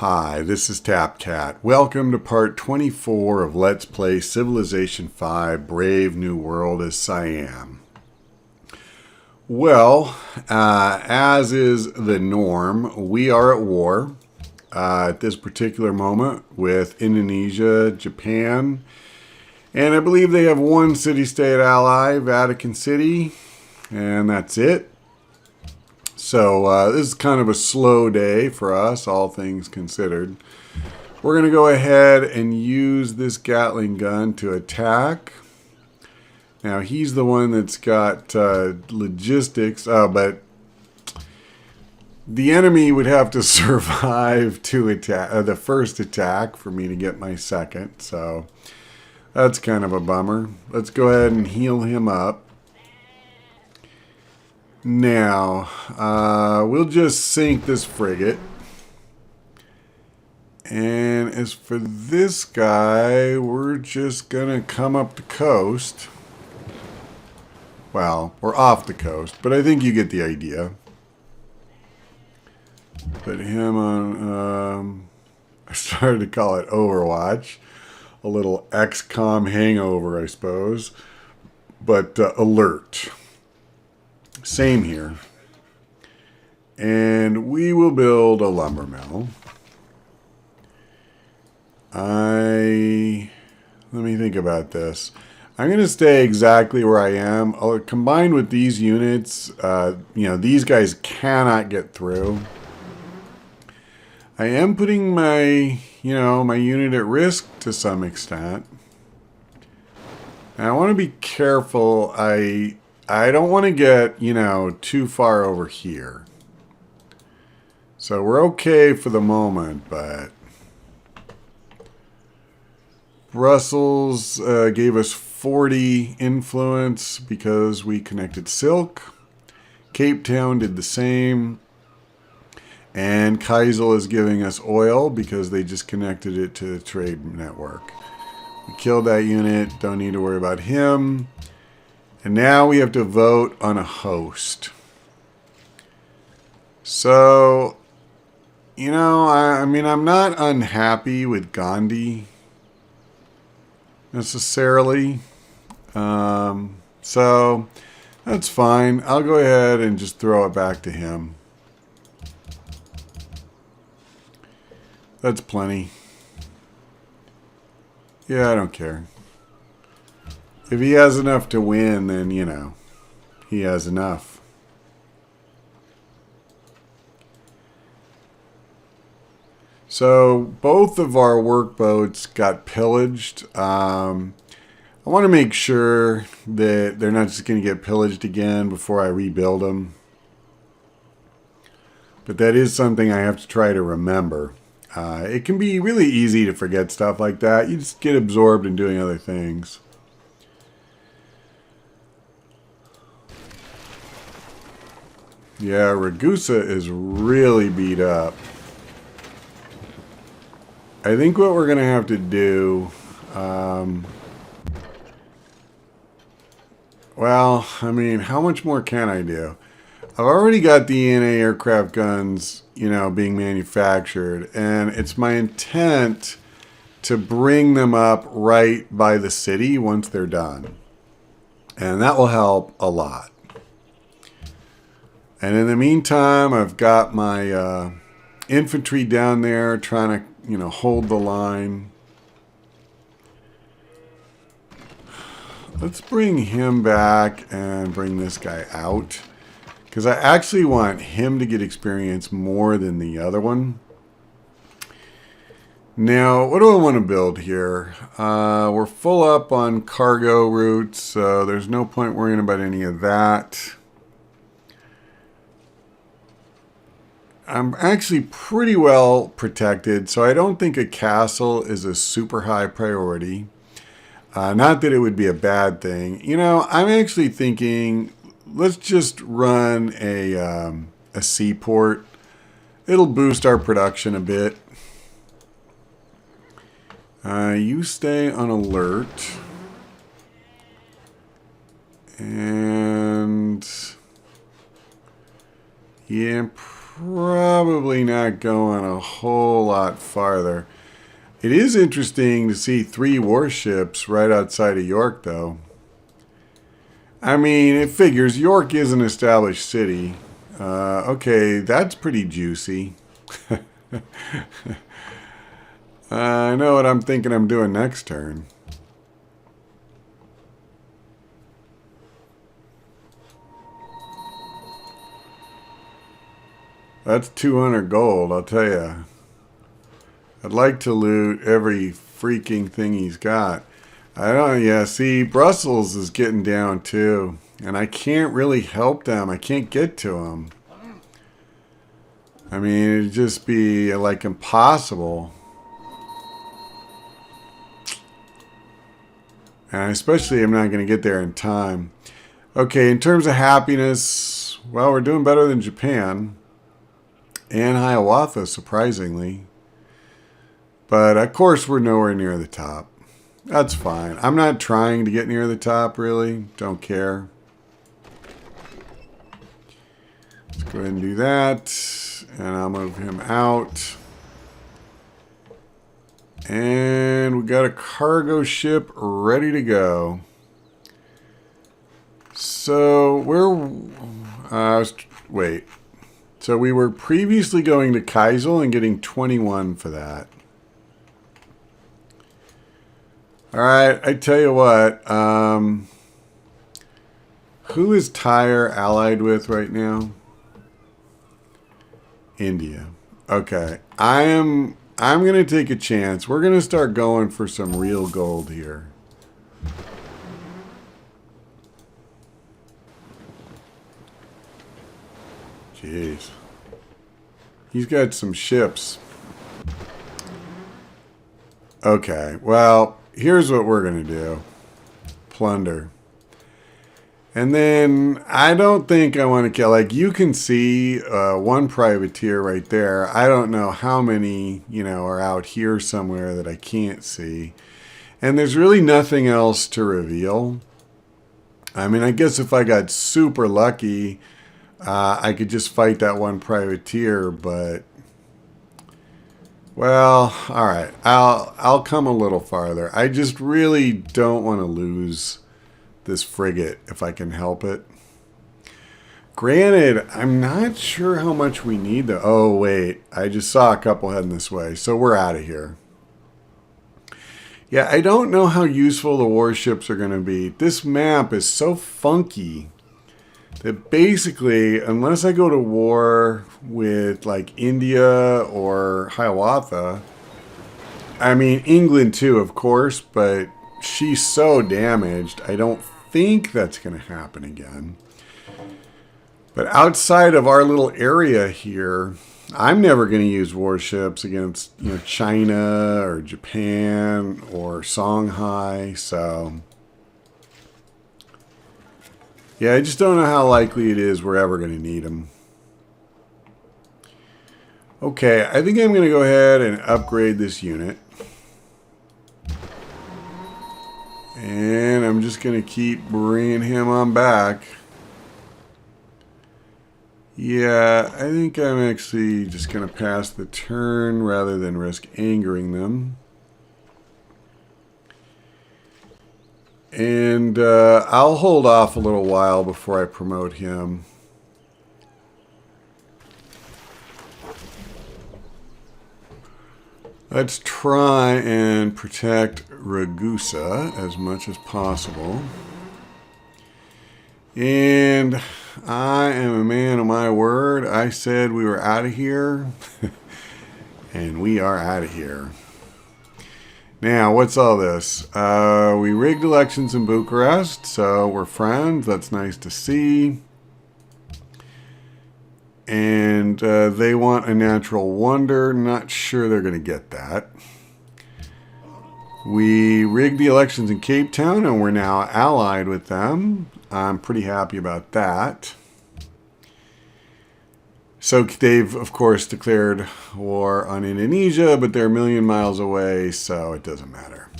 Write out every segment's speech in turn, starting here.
Hi, this is TapCat. Welcome to part 24 of Let's Play Civilization 5 Brave New World as Siam. Well, as is the norm, we are at war at this particular moment with Indonesia, Japan, and I believe they have one city-state ally, Vatican City, and that's it. So this is kind of a slow day for us, all things considered. We're going to go ahead and use this Gatling gun to attack. Now, he's the one that's got logistics, but the enemy would have to survive to attack the first attack for me to get my second. So that's kind of a bummer. Let's go ahead and heal him up. Now, we'll just sink this frigate. And as for this guy, we're just going to come up the coast. Well, we're off the coast, but I think you get the idea. Put him on, I started to call it Overwatch. A little XCOM hangover, I suppose. But alert. Same here. And we will build a lumber mill. Let me think about this. I'm going to stay exactly where I am. Combined with these units, these guys cannot get through. I am putting my, my unit at risk to some extent. And I want to be careful. I don't want to get, too far over here. So we're okay for the moment, but Brussels gave us 40 influence because we connected silk. Cape Town did the same. And Kaisel is giving us oil because they just connected it to the trade network. We killed that unit. Don't need to worry about him. And now we have to vote on a host. So, I'm not unhappy with Gandhi necessarily. So, that's fine. I'll go ahead and just throw it back to him. That's plenty. Yeah, I don't care. If he has enough to win, then, he has enough. So, both of our workboats got pillaged. I want to make sure that they're not just going to get pillaged again before I rebuild them. But that is something I have to try to remember. It can be really easy to forget stuff like that. You just get absorbed in doing other things. Yeah, Ragusa is really beat up. I think what we're going to have to do... how much more can I do? I've already got the ENA aircraft guns, being manufactured. And it's my intent to bring them up right by the city once they're done. And that will help a lot. And in the meantime, I've got my infantry down there trying to, hold the line. Let's bring him back and bring this guy out. Because I actually want him to get experience more than the other one. Now, what do I want to build here? We're full up on cargo routes, so there's no point worrying about any of that. I'm actually pretty well protected, so I don't think a castle is a super high priority. Not that it would be a bad thing. I'm actually thinking, let's just run a seaport. It'll boost our production a bit. You stay on alert. And... yeah, probably not going a whole lot farther. It is interesting to see 3 warships right outside of York, though. I mean, it figures York is an established city. Okay, that's pretty juicy. I know what I'm thinking I'm doing next turn. That's 200 gold, I'll tell you. I'd like to loot every freaking thing he's got. I don't, yeah, see, Brussels is getting down too. And I can't really help them. I can't get to them. I mean, it'd just be like impossible. And especially I'm not going to get there in time. Okay, in terms of happiness, well, we're doing better than Japan. And Hiawatha, surprisingly. But, of course, we're nowhere near the top. That's fine. I'm not trying to get near the top, really. Don't care. Let's go ahead and do that. And I'll move him out. And we got a cargo ship ready to go. So, wait. So we were previously going to Kaisel and getting 21 for that. Alright, I tell you what. Who is Tyre allied with right now? India. Okay. I'm going to take a chance. We're going to start going for some real gold here. Jeez. He's got some ships. Okay, well, here's what we're going to do. Plunder. And then, I don't think I want to kill, like, you can see one privateer right there. I don't know how many, are out here somewhere that I can't see. And there's really nothing else to reveal. I mean, I guess if I got super lucky, I could just fight that one privateer, but... Well, alright. I'll come a little farther. I just really don't want to lose this frigate if I can help it. Granted, I'm not sure how much we need to... Oh, wait. I just saw a couple heading this way, so we're out of here. Yeah, I don't know how useful the warships are going to be. This map is so funky that basically, unless I go to war with, like, India or Hiawatha, I mean, England too, of course, but she's so damaged, I don't think that's going to happen again. But outside of our little area here, I'm never going to use warships against, China or Japan or Songhai, so... Yeah, I just don't know how likely it is we're ever going to need them. Okay, I think I'm going to go ahead and upgrade this unit. And I'm just going to keep bringing him on back. Yeah, I think I'm actually just going to pass the turn rather than risk angering them. And I'll hold off a little while before I promote him. Let's try and protect Ragusa as much as possible. And I am a man of my word. I said we were out of here. And we are out of here. Now, what's all this? We rigged elections in Bucharest, so we're friends. That's nice to see. And they want a natural wonder. Not sure they're going to get that. We rigged the elections in Cape Town, and we're now allied with them. I'm pretty happy about that. So they've, of course, declared war on Indonesia, but they're a million miles away, so it doesn't matter.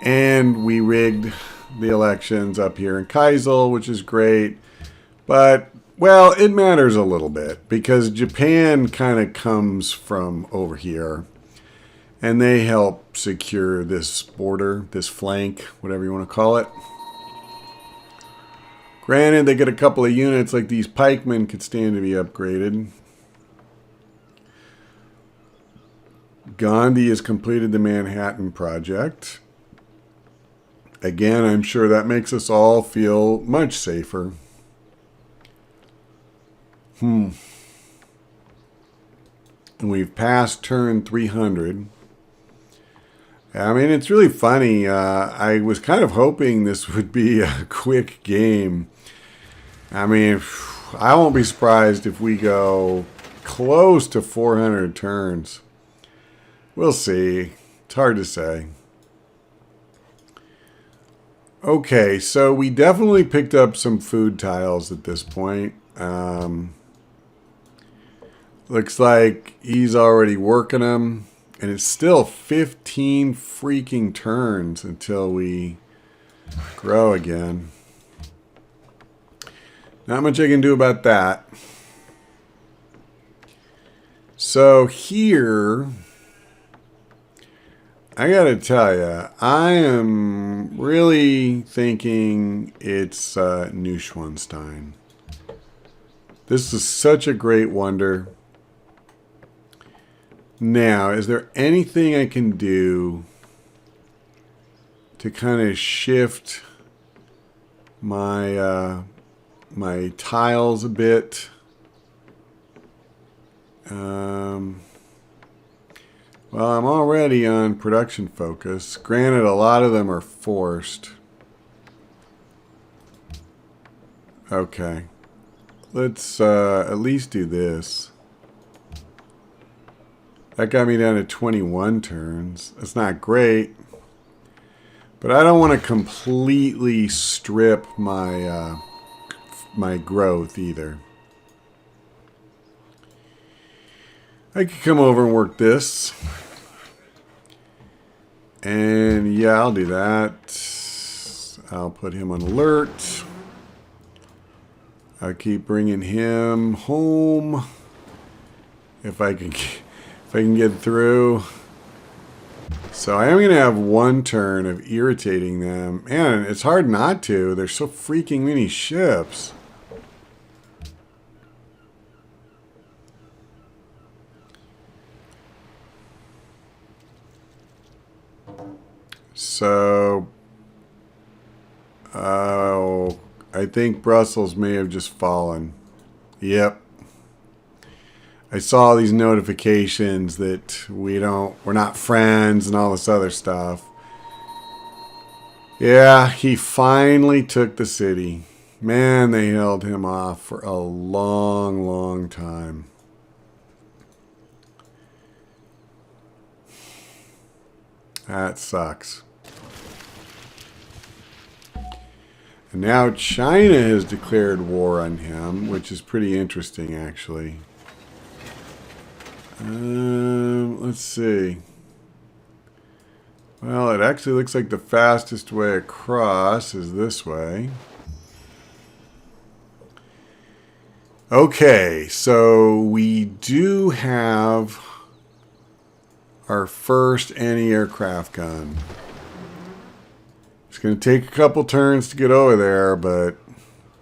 And we rigged the elections up here in Kaisel, which is great. But Well, it matters a little bit because Japan kind of comes from over here and they help secure this border, this flank, whatever you want to call it. Granted, they get a couple of units like these pikemen could stand to be upgraded. Gandhi has completed the Manhattan Project. Again, I'm sure that makes us all feel much safer. And we've passed turn 300. I mean, it's really funny. I was kind of hoping this would be a quick game. I mean, I won't be surprised if we go close to 400 turns. We'll see. It's hard to say. Okay, so we definitely picked up some food tiles at this point. Looks like he's already working them. And it's still 15 freaking turns until we grow again. Not much I can do about that. So here, I gotta tell you, I am really thinking it's Neuschwanstein. This is such a great wonder. Now, is there anything I can do to kind of shift my my tiles a bit? Well, I'm already on production focus. Granted, a lot of them are forced. Okay. Let's at least do this. That got me down to 21 turns. That's not great. But I don't want to completely strip my my growth either. I could come over and work this. And yeah, I'll do that. I'll put him on alert. I'll keep bringing him home. If I can get through. So I am going to have one turn of irritating them. Man, it's hard not to. There's so freaking many ships. So, I think Brussels may have just fallen. Yep. I saw these notifications that we're not friends and all this other stuff. Yeah, he finally took the city. Man, they held him off for a long, long time. That sucks. And now China has declared war on him, which is pretty interesting, actually. Let's see. Well, it actually looks like the fastest way across is this way. Okay, so we do have our first anti-aircraft gun. It's going to take a couple turns to get over there, but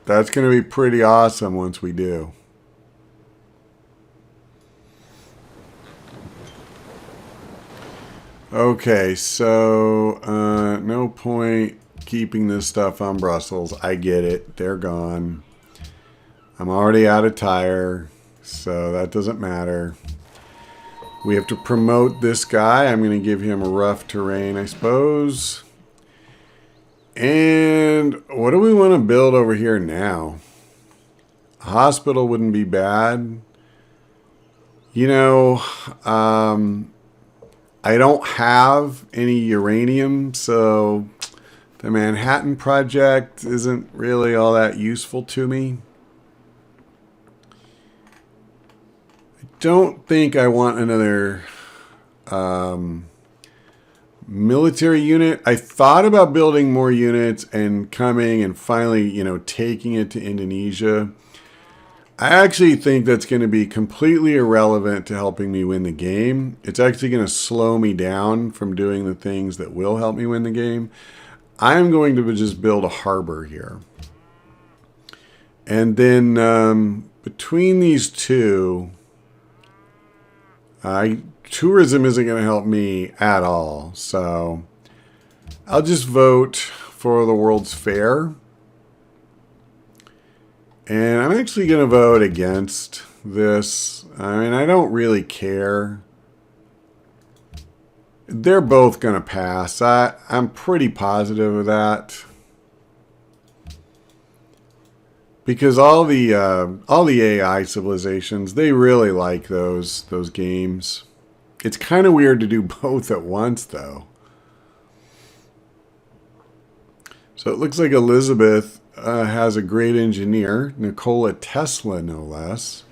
that's going to be pretty awesome once we do. Okay, so no point keeping this stuff on Brussels. I get it. They're gone. I'm already out of tire, so that doesn't matter. We have to promote this guy. I'm going to give him a rough terrain, I suppose. And what do we want to build over here now? A hospital wouldn't be bad. You know, I don't have any uranium, so the Manhattan Project isn't really all that useful to me. I don't think I want another military unit. I thought about building more units and coming and finally, taking it to Indonesia. I actually think that's going to be completely irrelevant to helping me win the game. It's actually going to slow me down from doing the things that will help me win the game. I'm going to just build a harbor here. And then between these two, tourism isn't going to help me at all. So I'll just vote for the World's Fair. And I'm actually going to vote against this. I mean, I don't really care. They're both going to pass. I'm pretty positive of that. Because all the AI civilizations, they really like those games. It's kind of weird to do both at once, though. So it looks like Elizabeth has a great engineer, Nikola Tesla, no less.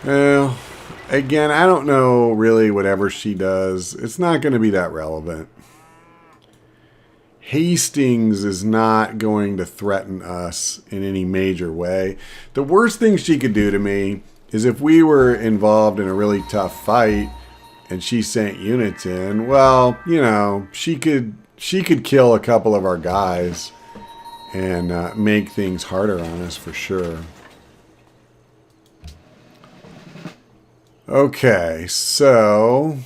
Well, again, I don't know really whatever she does. It's not going to be that relevant. Hastings is not going to threaten us in any major way. The worst thing she could do to me is if we were involved in a really tough fight and she sent units in, well, you know, she could kill a couple of our guys and make things harder on us for sure. Okay, so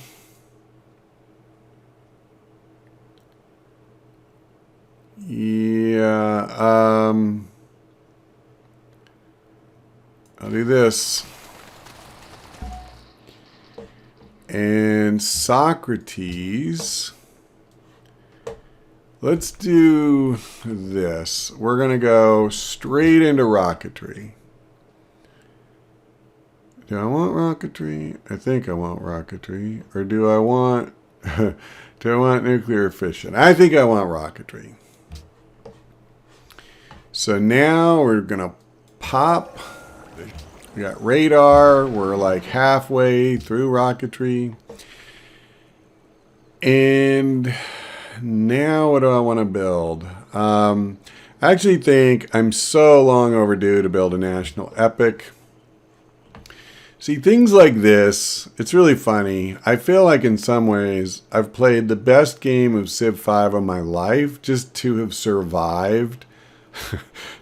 yeah, I'll do this. And Socrates, let's do this. We're going to go straight into rocketry. Do I want rocketry? I think I want rocketry. Or do I want nuclear fission? I think I want rocketry. So now we're going to pop. We got radar. We're like halfway through rocketry. And now what do I want to build? I actually think I'm so long overdue to build a national epic. See, things like this, it's really funny. I feel like in some ways I've played the best game of Civ 5 of my life just to have survived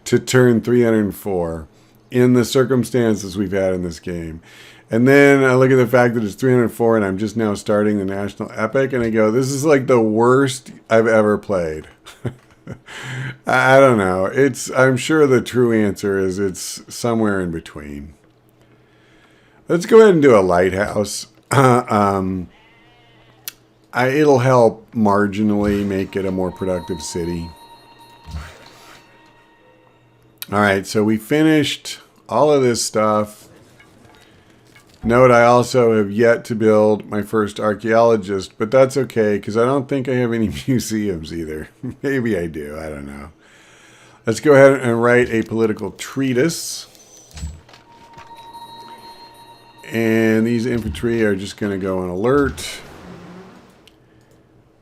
to turn 304 in the circumstances we've had in this game. And then I look at the fact that it's 304 and I'm just now starting the national epic and I go, this is like the worst I've ever played. I don't know. I'm sure the true answer is it's somewhere in between. Let's go ahead and do a lighthouse. It'll help marginally make it a more productive city. All right, so we finished all of this stuff. Note I also have yet to build my first archaeologist, but that's okay because I don't think I have any museums either. Maybe I do, I don't know. Let's go ahead and write a political treatise. And these infantry are just going to go on alert.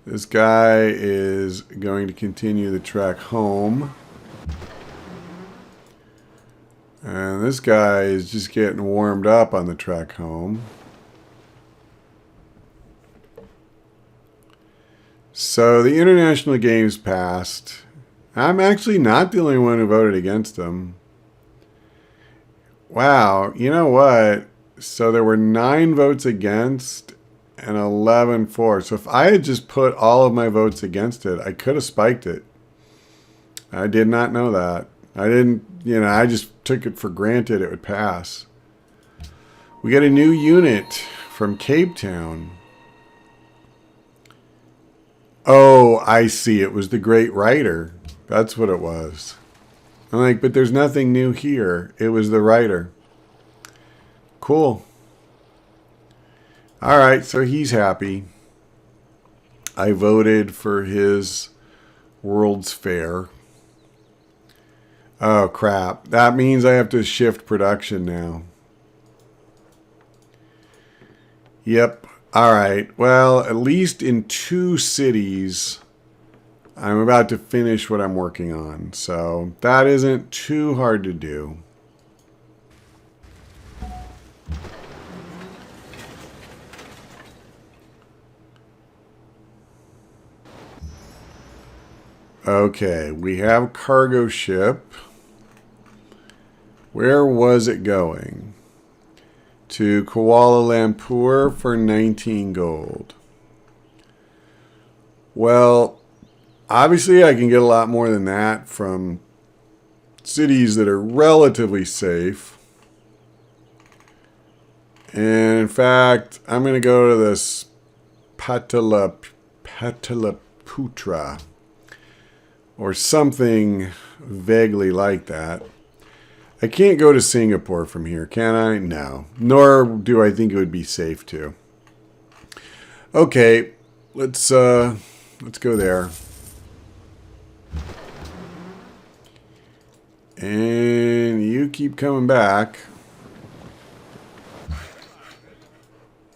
This guy is going to continue the track home. And this guy is just getting warmed up on the track home. So the international games passed. I'm actually not the only one who voted against them. Wow, you know what? So there were 9 votes against and 11 for. So if I had just put all of my votes against it, I could have spiked it. I did not know that. I didn't, I just took it for granted it would pass. We got a new unit from Cape Town. Oh, I see. It was the Great Writer. That's what it was. I'm like, but there's nothing new here. It was the writer. Cool. All right, so he's happy. I voted for his World's Fair. Oh, crap. That means I have to shift production now. Yep. All right. Well, at least in 2 cities, I'm about to finish what I'm working on, so that isn't too hard to do. Okay, we have a cargo ship. Where was it going? To Kuala Lumpur for 19 gold. Well, obviously I can get a lot more than that from cities that are relatively safe. And in fact, I'm going to go to this Pataliputra or something vaguely like that. I can't go to Singapore from here, can I? No. Nor do I think it would be safe to. Okay, let's go there. And you keep coming back.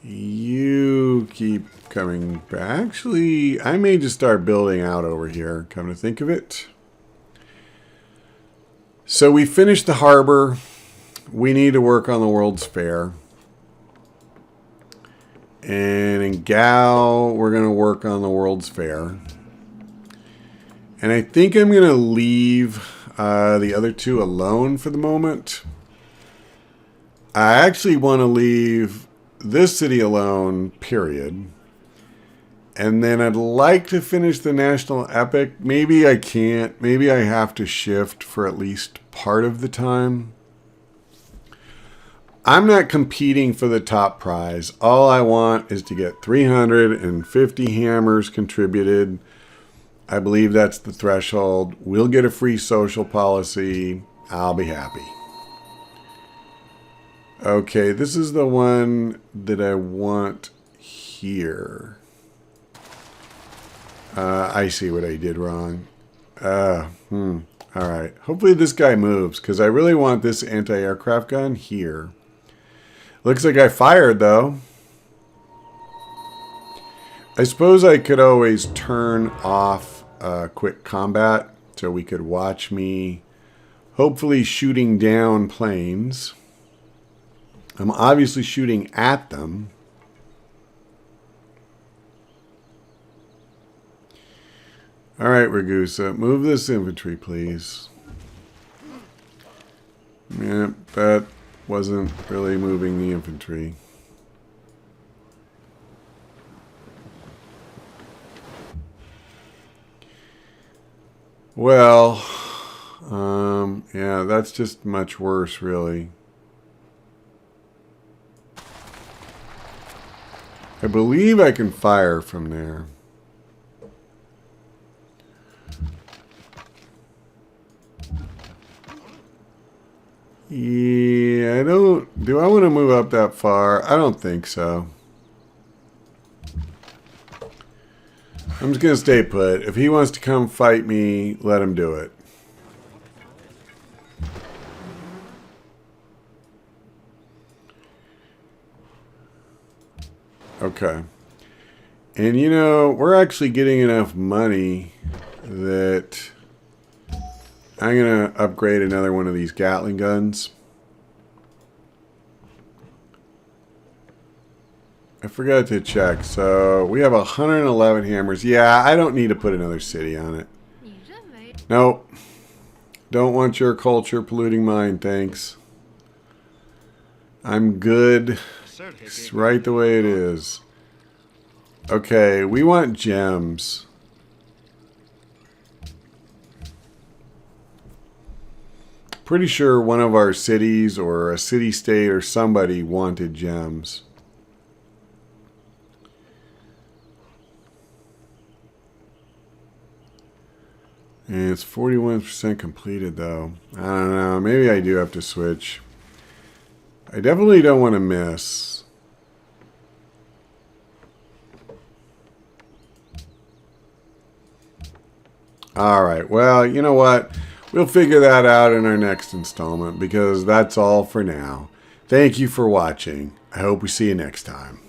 You keep coming back. Actually, I may just start building out over here, come to think of it. So we finished the harbor. We need to work on the World's Fair. And in Gao, we're going to work on the World's Fair. And I think I'm going to leave the other two alone for the moment. I actually want to leave this city alone, period. And then I'd like to finish the National Epic. Maybe I can't. Maybe I have to shift for at least part of the time. I'm not competing for the top prize. All I want is to get 350 hammers contributed. I believe that's the threshold. We'll get a free social policy. I'll be happy. Okay, this is the one that I want here. I see what I did wrong. Alright. Hopefully this guy moves, because I really want this anti-aircraft gun here. Looks like I fired, though. I suppose I could always turn off quick combat, so we could watch me hopefully shooting down planes. I'm obviously shooting at them. Alright, Ragusa, move this infantry, please. Yeah, that wasn't really moving the infantry. Well, yeah, that's just much worse, really. I believe I can fire from there. Yeah, I don't... Do I want to move up that far? I don't think so. I'm just going to stay put. If he wants to come fight me, let him do it. Okay. And you know, we're actually getting enough money that I'm going to upgrade another one of these Gatling guns. I forgot to check. So we have 111 hammers. Yeah, I don't need to put another city on it. Nope. Don't want your culture polluting mine, thanks. I'm good. It's right the way it is. Okay, we want gems. Pretty sure one of our cities or a city-state or somebody wanted gems. And it's 41% completed, though. I don't know. Maybe I do have to switch. I definitely don't want to miss. Alright, well, you know what? We'll figure that out in our next installment, because that's all for now. Thank you for watching. I hope we see you next time.